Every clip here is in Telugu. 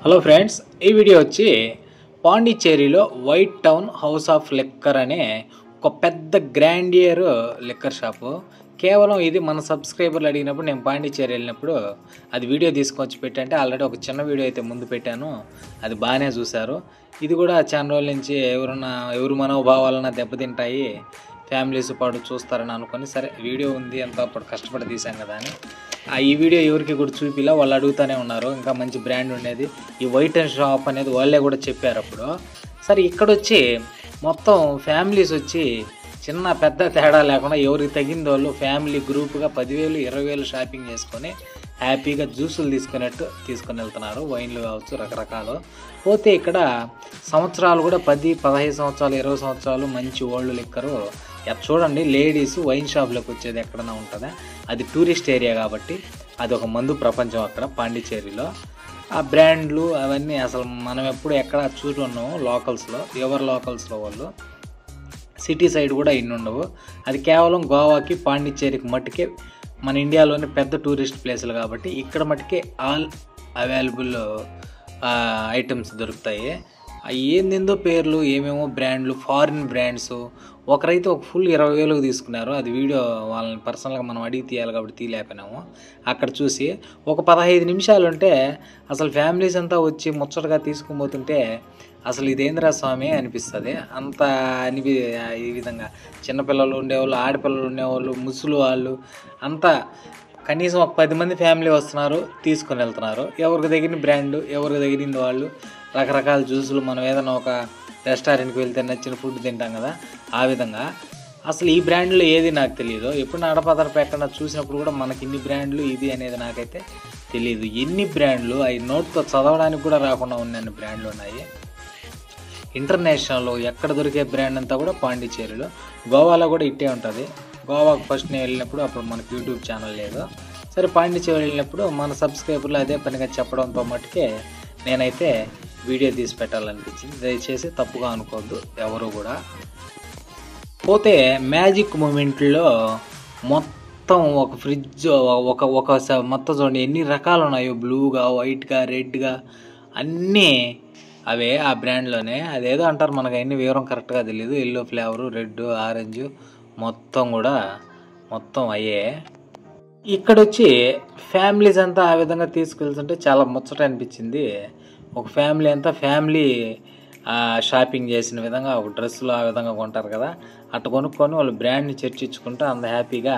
హలో ఫ్రెండ్స్, ఈ వీడియో వచ్చి పాండిచ్చేరిలో white town house of liquor అనే ఒక పెద్ద గ్రాండియర్ లిక్కర్ షాపు. కేవలం ఇది మన సబ్స్క్రైబర్లు అడిగినప్పుడు నేను పాండిచ్చేరి వెళ్ళినప్పుడు అది వీడియో తీసుకొచ్చి పెట్టంటే ఆల్రెడీ ఒక చిన్న వీడియో అయితే ముందు పెట్టాను, అది బాగానే చూశారు. ఇది కూడా చాలా రోజుల నుంచి ఎవరు మనోభావాలన్నా దెబ్బతింటాయి, ఫ్యామిలీస్ పాటు చూస్తారని అనుకొని సరే వీడియో ఉంది అంత అప్పుడు కష్టపడి తీసాం కదా అని ఈ వీడియో ఎవరికి కూడా చూపిలా. వాళ్ళు అడుగుతూనే ఉన్నారు ఇంకా మంచి బ్రాండ్ ఉండేది ఈ వైట్ అండ్ షాప్ అనేది వాళ్ళే కూడా చెప్పారు అప్పుడు. సరే ఇక్కడ వచ్చి మొత్తం ఫ్యామిలీస్ వచ్చి చిన్న పెద్ద తేడా లేకుండా ఎవరికి తగింది వాళ్ళు ఫ్యామిలీ గ్రూప్గా 10,000 20,000 షాపింగ్ చేసుకొని హ్యాపీగా జ్యూసులు తీసుకొని వెళ్తున్నారు. వైన్లు కావచ్చు రకరకాలు. పోతే ఇక్కడ సంవత్సరాలు కూడా 10, 15 సంవత్సరాలు 20 సంవత్సరాలు మంచి ఓల్డ్ లిక్కరు చూడండి. లేడీస్ వైన్ షాప్లోకి వచ్చేది ఎక్కడన్నా ఉంటుందా? అది టూరిస్ట్ ఏరియా కాబట్టి అది ఒక మందు ప్రపంచం అక్కడ పాండిచ్చేరిలో. ఆ బ్రాండ్లు అవన్నీ అసలు మనం ఎప్పుడు ఎక్కడ చూడున్నాము లోకల్స్లో, ఎవరు లోకల్స్లో వాళ్ళు. సిటీ సైడ్ కూడా ఇన్ని ఉండవు. అది కేవలం గోవాకి పాండిచ్చేరికి మట్టుకే మన ఇండియాలోని పెద్ద టూరిస్ట్ ప్లేసులు కాబట్టి ఇక్కడ మట్టుకే ఆల్ అవైలబుల్ ఐటమ్స్ దొరుకుతాయి. ఏందేందో పేర్లు ఏమేమో బ్రాండ్లు, ఫారిన్ బ్రాండ్స్. ఒకరైతే ఒక ఫుల్ 20,000 తీసుకున్నారు. అది వీడియో వాళ్ళని పర్సనల్గా మనం అడిగి తీయాలి కాబట్టి తీయలేకపోయినాము. అక్కడ చూసి ఒక 15 నిమిషాలు ఉంటే అసలు ఫ్యామిలీస్ అంతా వచ్చి ముచ్చటగా తీసుకుపోతుంటే అసలు ఇదేంద్రా స్వామి అనిపిస్తుంది. అంత ఈ విధంగా చిన్నపిల్లలు ఉండేవాళ్ళు, ఆడపిల్లలు ఉండేవాళ్ళు, ముసలు వాళ్ళు అంతా కనీసం ఒక 10 మంది ఫ్యామిలీ వస్తున్నారు, తీసుకొని వెళ్తున్నారు. ఎవరికి తగిన బ్రాండ్, ఎవరికి తగినది వాళ్ళు. రకరకాల జ్యూసులు మనం ఏదైనా ఒక రెస్టారెంట్కి వెళ్తే నచ్చిన ఫుడ్ తింటాం కదా, ఆ విధంగా. అసలు ఈ బ్రాండ్లో ఏది నాకు తెలియదు. ఎప్పుడు అడపదడప ఎక్కడ చూసినప్పుడు కూడా మనకి ఇన్ని బ్రాండ్లు ఇది అనేది నాకైతే తెలియదు. ఎన్ని బ్రాండ్లు అవి నోట్తో చదవడానికి కూడా రాకుండా ఉన్న బ్రాండ్లు ఉన్నాయి. ఇంటర్నేషనల్ ఎక్కడ దొరికే బ్రాండ్ అంతా కూడా పాండిచ్చేరిలో. గోవాలో కూడా ఇట్టే ఉంటుంది. గోవాకు ఫస్ట్ నేను వెళ్ళినప్పుడు అప్పుడు మనకు యూట్యూబ్ ఛానల్ లేదు. సరే పాండిచ్చేరి వెళ్ళినప్పుడు మన సబ్స్క్రైబర్లు అదే పనిగా చెప్పడంతో మట్టుకే నేనైతే వీడియో తీసి పెట్టాలనిపించింది. దయచేసి తప్పుగా అనుకోవద్దు ఎవరు కూడా. పోతే మ్యాజిక్ మూమెంట్లో మొత్తం ఒక ఫ్రిడ్జ్ మొత్తం చూడండి ఎన్ని రకాలు ఉన్నాయో, బ్లూగా, వైట్గా, రెడ్గా అన్నీ అవే ఆ బ్రాండ్లోనే. అదేదో అంటారు మనకు అన్ని వివరం కరెక్ట్గా తెలియదు. ఎల్లో ఫ్లేవరు, రెడ్, ఆరెంజ్ మొత్తం అయ్యే. ఇక్కడ వచ్చి ఫ్యామిలీస్ అంతా ఆ విధంగా తీసుకెళ్తుంటే చాలా ముచ్చట అనిపించింది. ఒక ఫ్యామిలీ అంతా షాపింగ్ చేసిన విధంగా ఒక డ్రెస్సులు ఆ విధంగా కొంటారు కదా, అట్లా కొనుక్కొని వాళ్ళు బ్రాండ్ని చర్చించుకుంటూ అంత హ్యాపీగా.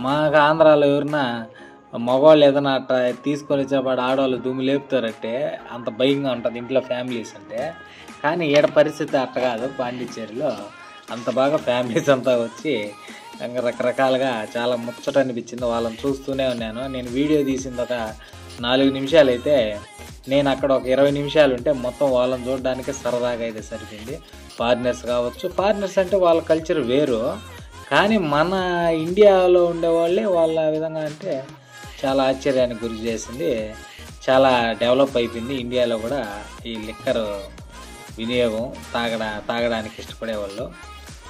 మాకు ఆంధ్రాలో ఎవరైనా మగవాళ్ళు ఏదైనా అట్లా తీసుకొని వచ్చేపాడు ఆడవాళ్ళు దుమ్ము లేపుతారంటే అంత భయంగా ఉంటుంది ఇంట్లో ఫ్యామిలీస్ అంటే. కానీ ఈడ పరిస్థితి అట్ట కాదు. పాండిచ్చేరిలో అంత బాగా ఫ్యామిలీస్ అంతా వచ్చి రకరకాలుగా చాలా ముచ్చట అనిపించింది. వాళ్ళని చూస్తూనే ఉన్నాను. నేను వీడియో తీసిన ఒక 4 నిమిషాలు అయితే నేను అక్కడ ఒక 20 నిమిషాలు ఉంటే మొత్తం వాళ్ళని చూడడానికి సరదాగా అయితే సరిపోయింది. ఫారినర్స్ కావచ్చు, ఫారినర్స్ అంటే వాళ్ళ కల్చర్ వేరు, కానీ మన ఇండియాలో ఉండేవాళ్ళే వాళ్ళ విధంగా అంటే చాలా ఆశ్చర్యానికి గురి చేసింది. చాలా డెవలప్ అయిపోయింది ఇండియాలో కూడా ఈ లిక్కర్ వినియోగం, తాగడానికి ఇష్టపడేవాళ్ళు.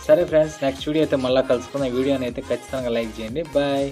సరే ఫ్రెండ్స్, నెక్స్ట్ వీడియో అయితే మళ్ళీ కలుసుకుందాం. వీడియోని అయితే ఖచ్చితంగా లైక్ చేయండి. బాయ్.